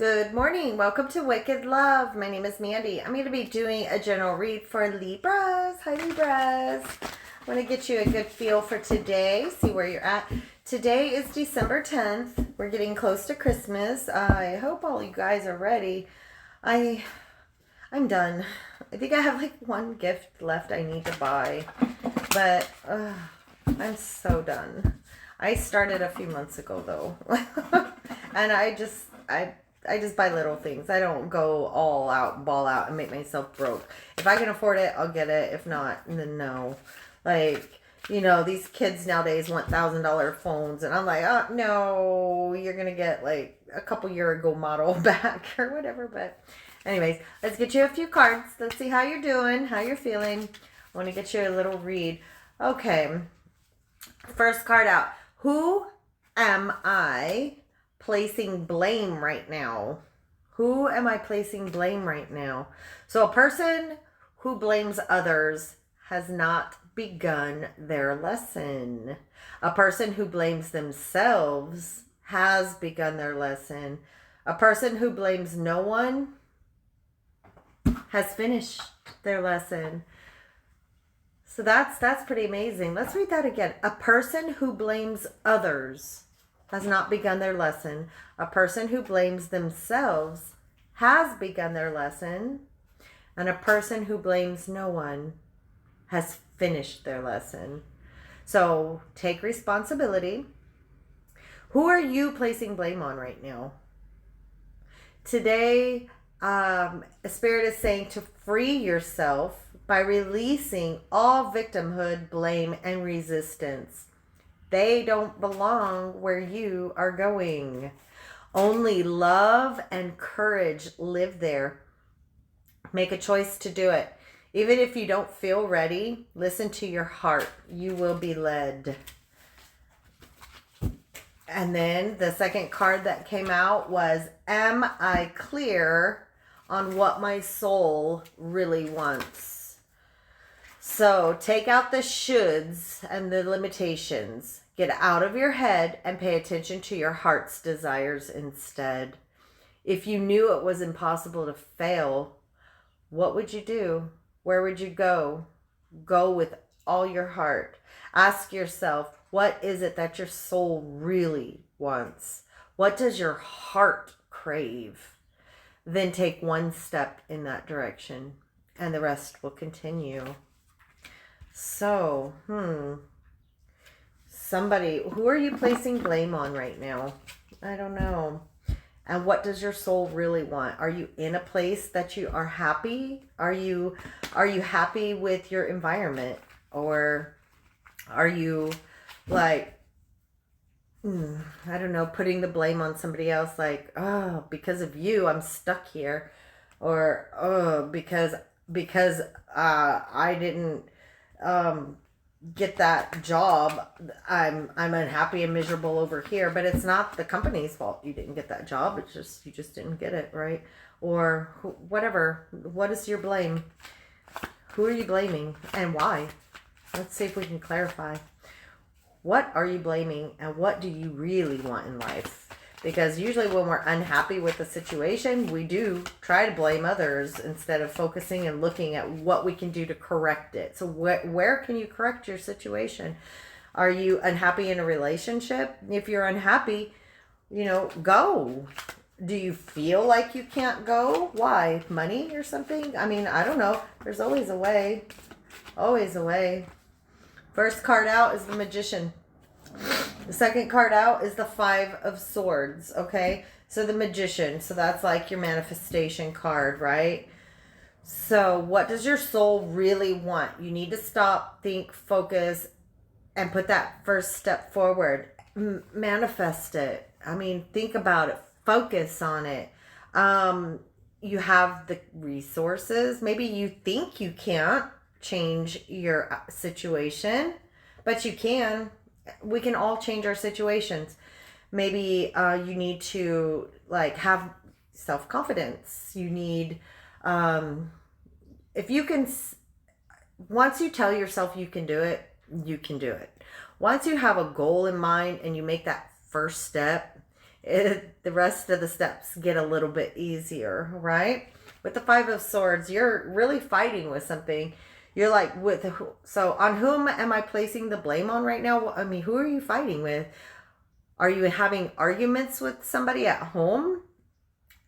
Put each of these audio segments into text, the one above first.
Good morning. Welcome to Wicked Love. My name is Mandy. I'm going to be doing a general read for Libras. Hi, Libras. I want to get you a good feel for today, see where you're at. Today is December 10th. We're getting close to Christmas. I hope all you guys are ready. I'm done. I think I have like one gift left I need to buy, but I'm so done. I started a few months ago though, and I just buy little things. I don't go all out, ball out, and make myself broke. If I can afford it, I'll get it. If not, then no. Like, these kids nowadays want $1,000 phones, and I'm like, oh no, you're gonna get like a couple year ago model back or whatever. But anyways, let's get you a few cards. Let's see how you're doing, how you're feeling. I want to get you a little read. Okay, first card out. Who am I placing blame right now? Who am I placing blame right now? So a person who blames others has not begun their lesson. A person who blames themselves has begun their lesson. A person who blames no one has finished their lesson. So that's pretty amazing. Let's read that again. A person who blames others has not begun their lesson. A person who blames themselves has begun their lesson. And a person who blames no one has finished their lesson. So take responsibility. Who are you placing blame on right now? Today, Spirit is saying to free yourself by releasing all victimhood, blame, and resistance. They don't belong where you are going. Only love and courage live there. Make a choice to do it. Even if you don't feel ready, listen to your heart. You will be led. And then the second card that came out was, am I clear on what my soul really wants? So take out the shoulds and the limitations. Get out of your head and pay attention to your heart's desires instead. If you knew it was impossible to fail, what would you do? Where would you go? Go with all your heart. Ask yourself, what is it that your soul really wants? What does your heart crave? Then take one step in that direction, and the rest will continue. So, somebody, who are you placing blame on right now? I don't know. And what does your soul really want? Are you in a place that you are happy? Are you happy with your environment? Or are you like, I don't know, putting the blame on somebody else, like, oh, because of you, I'm stuck here. Or, oh, because I didn't get that job, I'm unhappy and miserable over here. But it's not the company's fault you didn't get that job. It's just you just didn't get it, right? Or whatever. What is your blame? Who are you blaming and why? Let's see if we can clarify. What are you blaming and what do you really want in life? Because usually when we're unhappy with the situation, we do try to blame others instead of focusing and looking at what we can do to correct it. So where can you correct your situation? Are you unhappy in a relationship? If you're unhappy, go. Do you feel like you can't go? Why? Money or something? I mean, I don't know. There's always a way. Always a way. First card out is the Magician. The second card out is the Five of Swords, okay? So the Magician, so that's like your manifestation card, right? So what does your soul really want? You need to stop, think, focus, and put that first step forward. Manifest it. I mean, think about it. Focus on it. You have the resources. Maybe you think you can't change your situation, but you can. We can all change our situations. Maybe you need to have self-confidence. You need, if you can, once you tell yourself you can do it, you can do it. Once you have a goal in mind and you make that first step, the rest of the steps get a little bit easier, right? With the Five of Swords, you're really fighting with something. You're like, so on whom am I placing the blame on right now? I mean, who are you fighting with? Are you having arguments with somebody at home?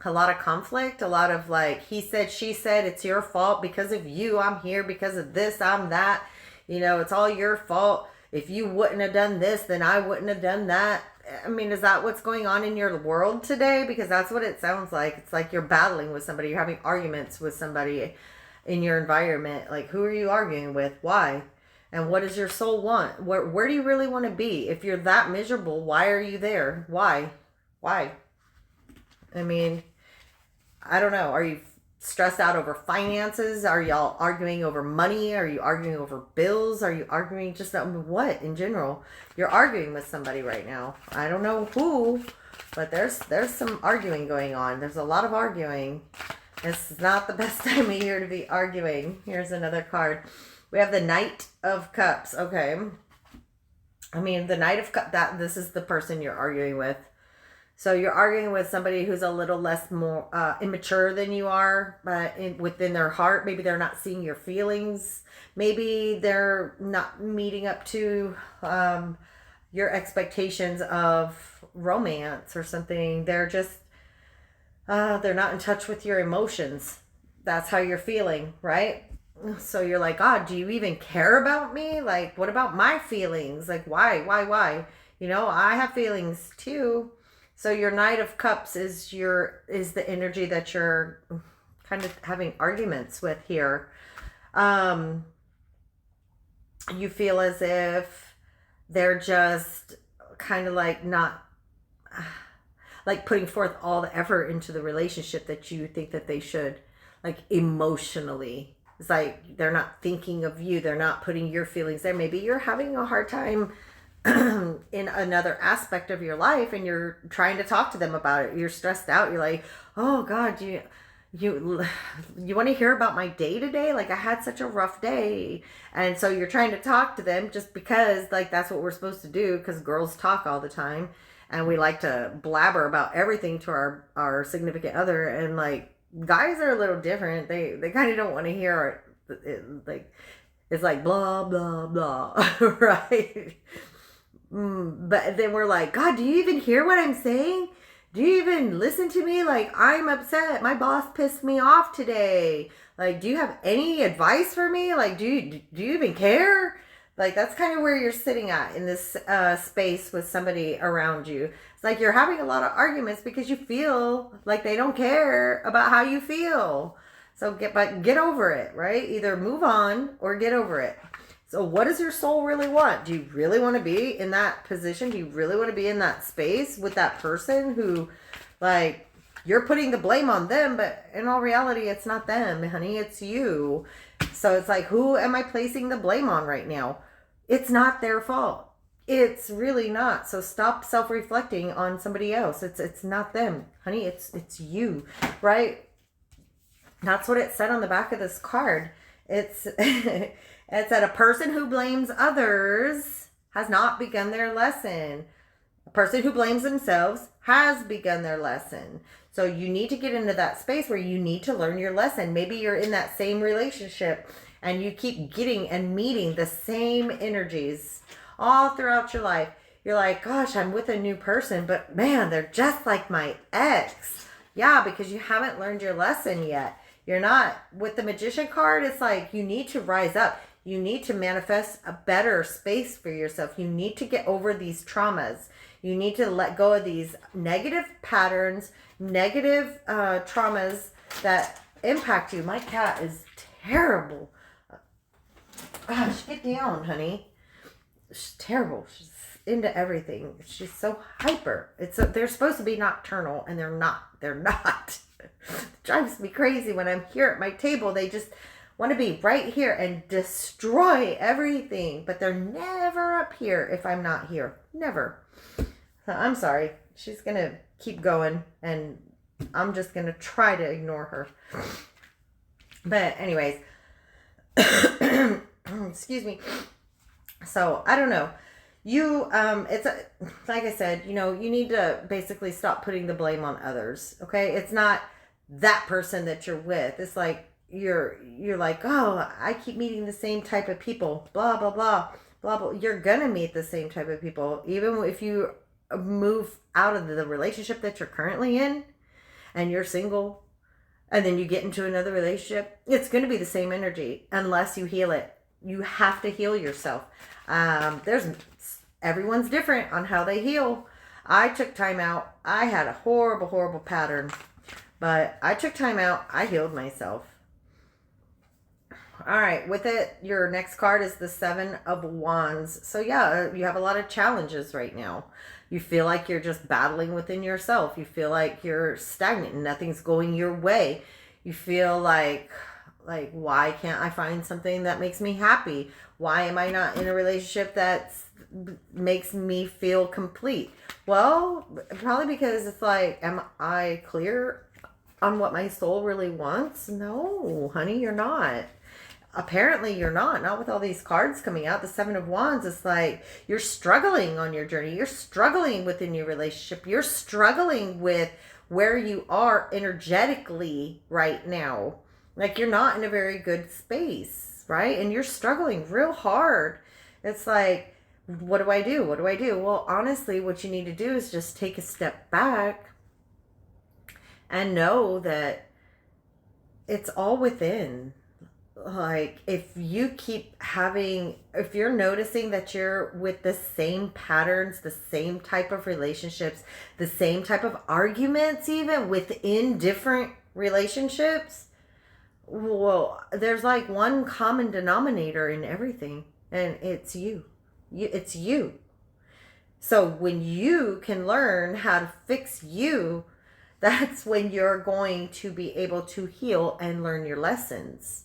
A lot of conflict, a lot of like, he said, she said, it's your fault because of you. I'm here because of this, I'm that. You know, it's all your fault. If you wouldn't have done this, then I wouldn't have done that. I mean, is that what's going on in your world today? Because that's what it sounds like. It's like you're battling with somebody. You're having arguments with somebody in your environment. Like, who are you arguing with? Why? And what does your soul want? Where do you really want to be? If you're that miserable, why are you there? Why? I mean, I don't know. Are you stressed out over finances? Are y'all arguing over money? Are you arguing over bills? Are you arguing just about what in general? You're arguing with somebody right now. I don't know who, but there's some arguing going on. There's a lot of arguing. It's not the best time of year to be arguing. Here's another card. We have the Knight of Cups. Okay. I mean, the Knight of Cups, this is the person you're arguing with. So you're arguing with somebody who's a little more immature than you are, but within their heart, maybe they're not seeing your feelings. Maybe they're not meeting up to your expectations of romance or something. They're just, they're not in touch with your emotions. That's how you're feeling, right? So you're like, God, do you even care about me? Like, what about my feelings? Like, why? You know, I have feelings too. So your Knight of Cups is the energy that you're kind of having arguments with here. You feel as if they're just kind of like not like putting forth all the effort into the relationship that you think that they should, like emotionally. It's like they're not thinking of you. They're not putting your feelings there. Maybe you're having a hard time in another aspect of your life and you're trying to talk to them about it. You're stressed out. You're like, oh God, you want to hear about my day today? Like, I had such a rough day. And so you're trying to talk to them just because, like, that's what we're supposed to do, because girls talk all the time and we like to blabber about everything to our significant other. And like, guys are a little different. They kind of don't want to hear like, it's like blah blah blah. Right? But then we're like, God, do you even hear what I'm saying? Do you even listen to me? Like, I'm upset. My boss pissed me off today. Like, do you have any advice for me? Like, do you even care? Like, that's kind of where you're sitting at in this space with somebody around you. It's like you're having a lot of arguments because you feel like they don't care about how you feel. So get over it, right? Either move on or get over it. So what does your soul really want? Do you really want to be in that position? Do you really want to be in that space with that person who, like, you're putting the blame on them, but in all reality, it's not them, honey. It's you. So it's like, who am I placing the blame on right now? It's not their fault. It's really not. So stop self-reflecting on somebody else. It's not them, honey. It's you, right? That's what it said on the back of this card. It's it's that a person who blames others has not begun their lesson. A person who blames themselves has begun their lesson. So you need to get into that space where you need to learn your lesson. Maybe you're in that same relationship and you keep getting and meeting the same energies all throughout your life. You're like, gosh, I'm with a new person, but man, they're just like my ex. Yeah, because you haven't learned your lesson yet. You're not. With the Magician card, it's like you need to rise up. You need to manifest a better space for yourself. You need to get over these traumas. You need to let go of these negative patterns, negative traumas that impact you. My cat is terrible. Gosh, get down, honey. She's terrible. She's into everything. She's so hyper. They're supposed to be nocturnal, and they're not. They're not. It drives me crazy when I'm here at my table. They just want to be right here and destroy everything, but they're never up here if I'm not here. Never. So I'm sorry. She's going to keep going, and I'm just going to try to ignore her. But anyways, excuse me. So I don't know. Like I said, you need to basically stop putting the blame on others. Okay. It's not that person that you're with. It's like, you're like, oh, I keep meeting the same type of people, blah, blah, blah, blah, blah. You're going to meet the same type of people, even if you move out of the relationship that you're currently in and you're single and then you get into another relationship. It's going to be the same energy unless you heal it. You have to heal yourself. Everyone's different on how they heal. I took time out. I had a horrible, horrible pattern, but I took time out. I healed myself. All right, with it, your next card is the Seven of Wands. So yeah, you have a lot of challenges right now. You feel like you're just battling within yourself. You feel like you're stagnant and nothing's going your way. You feel like why can't I find something that makes me happy? Why am I not in a relationship that makes me feel complete? Well, probably because it's like, am I clear on what my soul really wants? No, honey, you're not. Apparently you're not with all these cards coming out. The Seven of Wands is like, you're struggling on your journey. You're struggling within your relationship. You're struggling with where you are energetically right now. Like, you're not in a very good space, right? And you're struggling real hard. It's like, what do I do? What do I do? Well, honestly, what you need to do is just take a step back and know that it's all within. Like, if you're noticing that you're with the same patterns, the same type of relationships, the same type of arguments, even within different relationships, well, there's like one common denominator in everything, and it's you. It's you. So when you can learn how to fix you, that's when you're going to be able to heal and learn your lessons.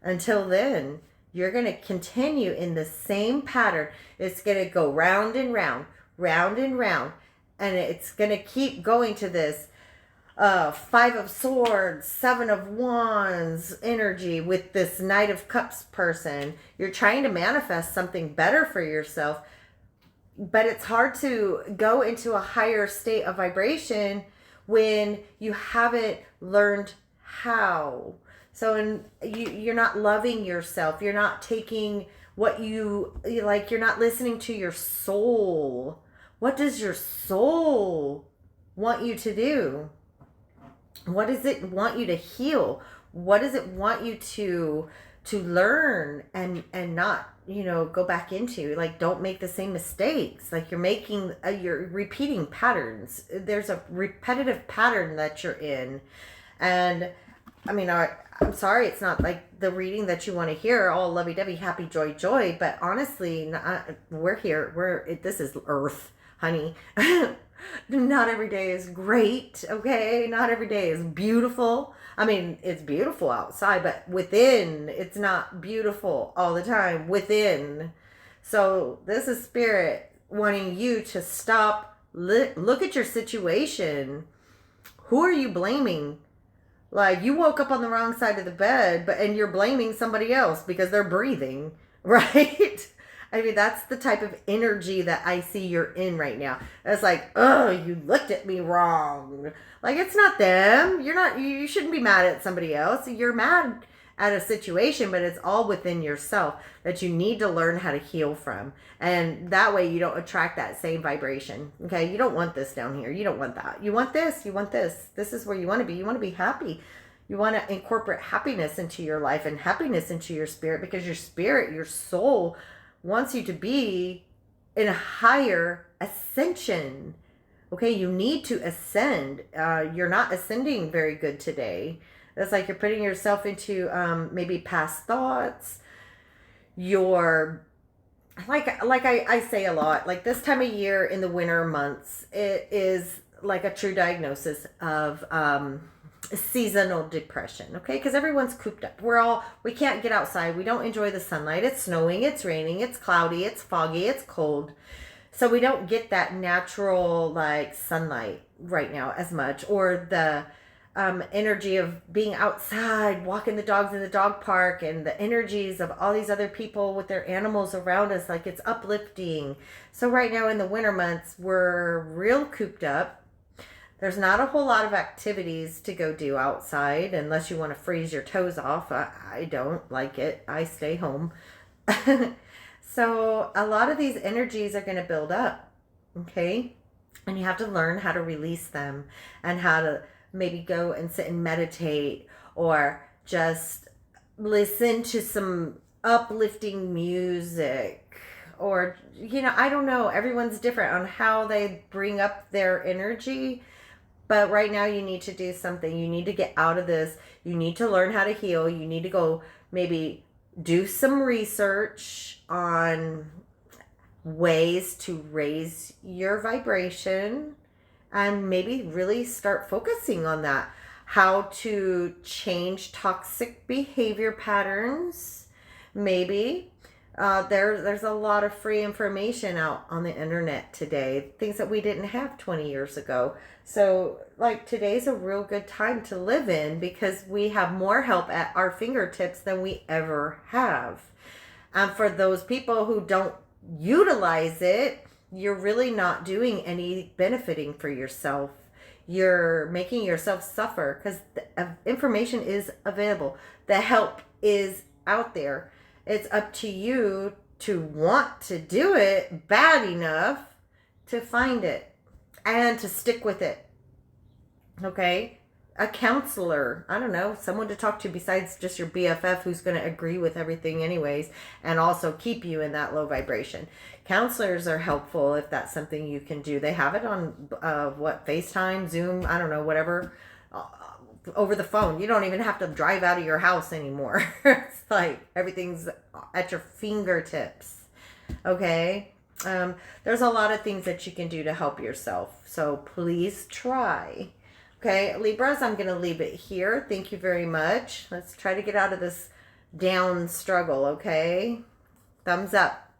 Until then, you're going to continue in the same pattern. It's going to go round and round, round and round. And it's going to keep going to this Five of Swords, Seven of Wands energy with this Knight of Cups person. You're trying to manifest something better for yourself. But it's hard to go into a higher state of vibration when you haven't learned how. So you're not loving yourself. You're not taking what you like. You're not listening to your soul. What does your soul want you to do? What does it want you to heal? What does it want you to learn and not, go back into? Like, don't make the same mistakes. Like, you're repeating patterns. There's a repetitive pattern that you're in. And I mean, I'm sorry, it's not like the reading that you want to hear, all lovey-dovey, happy, joy, joy. But honestly, we're here. This is Earth, honey. Not every day is great, okay? Not every day is beautiful. I mean, it's beautiful outside, but within, it's not beautiful all the time within. So this is Spirit wanting you to stop, look at your situation. Who are you blaming? Like, you woke up on the wrong side of the bed, and you're blaming somebody else because they're breathing, right? I mean, that's the type of energy that I see you're in right now. It's like, oh, you looked at me wrong. Like, it's not them. You shouldn't be mad at somebody else. You're mad at a situation, but it's all within yourself that you need to learn how to heal from. And that way you don't attract that same vibration. Okay. You don't want this down here. You don't want that. You want this. You want this. This is where you want to be. You want to be happy. You want to incorporate happiness into your life and happiness into your spirit, because your spirit, your soul wants you to be in a higher ascension. Okay. You need to ascend. You're not ascending very good today. It's like you're putting yourself into maybe past thoughts. You're like I say a lot, like this time of year in the winter months, it is like a true diagnosis of seasonal depression. Okay, because everyone's cooped up. We can't get outside. We don't enjoy the sunlight. It's snowing. It's raining. It's cloudy. It's foggy. It's cold. So we don't get that natural like sunlight right now as much, or the energy of being outside, walking the dogs in the dog park, and the energies of all these other people with their animals around us. Like, it's uplifting. So right now in the winter months, we're real cooped up. There's not a whole lot of activities to go do outside unless you want to freeze your toes off. I don't like it. I stay home. So a lot of these energies are going to build up. Okay. And you have to learn how to release them and how to maybe go and sit and meditate or just listen to some uplifting music, or, I don't know. Everyone's different on how they bring up their energy. But right now you need to do something. You need to get out of this. You need to learn how to heal. You need to go maybe do some research on ways to raise your vibration and maybe really start focusing on that. How to change toxic behavior patterns. Maybe there's a lot of free information out on the internet today, things that we didn't have 20 years ago. So like, today's a real good time to live in because we have more help at our fingertips than we ever have. And for those people who don't utilize it, you're really not doing any benefiting for yourself. You're making yourself suffer because the information is available. The help is out there. It's up to you to want to do it bad enough to find it and to stick with it. Okay? A counselor, I don't know, someone to talk to besides just your BFF who's going to agree with everything anyways and also keep you in that low vibration. Counselors are helpful if that's something you can do. They have it on FaceTime, Zoom, I don't know, whatever, over the phone. You don't even have to drive out of your house anymore. It's like everything's at your fingertips. Okay? There's a lot of things that you can do to help yourself. So please try. Okay, Libras, I'm going to leave it here. Thank you very much. Let's try to get out of this down struggle, okay? Thumbs up.